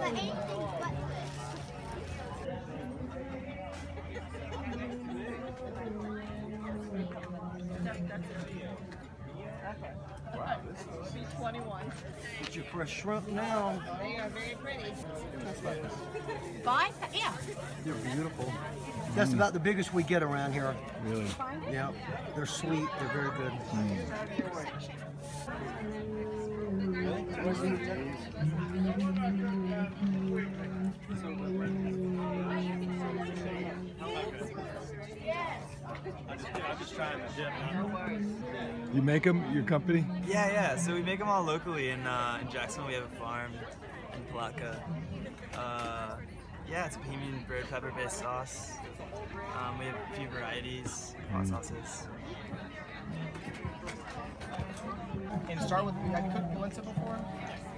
Wow, this is 21. Get you for a shrimp now. They are very pretty. Five? Yeah. They're beautiful. That's about the biggest we get around here. really. Yeah, they're sweet. They're very good. I'm just trying to dip. You make them, your company? Yeah. So we make them all locally in Jacksonville. We have a farm in Palatka. Yeah, it's a bohemian red pepper-based sauce. We have a few varieties, hot sauces. And start with, have you cooked polenta before?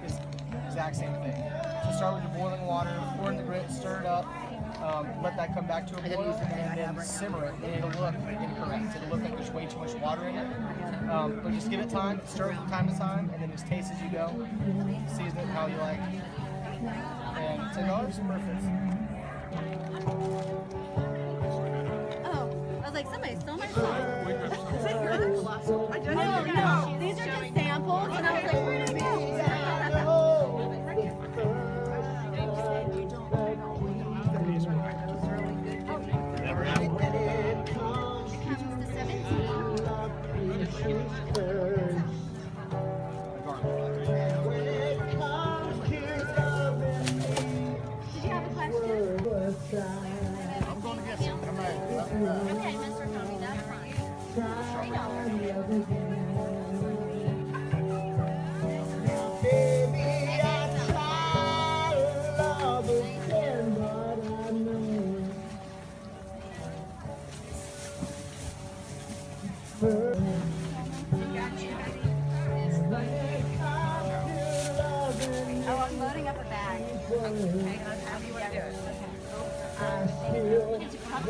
It's the exact same thing. So start with your boiling water, pour in the grit, stir it up, let that come back to a boil, and then simmer it, and it'll look incorrect. It'll look like there's way too much water in it. But just give it time, stir it from time to time, and then just taste as you go. Season it how you like. And $10 is perfect. Oh, I was like, somebody stole my phone. No, these are just samples, and I was like, where did it go? Never had one. It comes to 17. Did you have a question? I'm going to get some. Come back. Okay, Mr. Tony, that's fine. $3. Oh, I'm loading up a bag. Okay, how do you want to do it? Okay. Get your cup.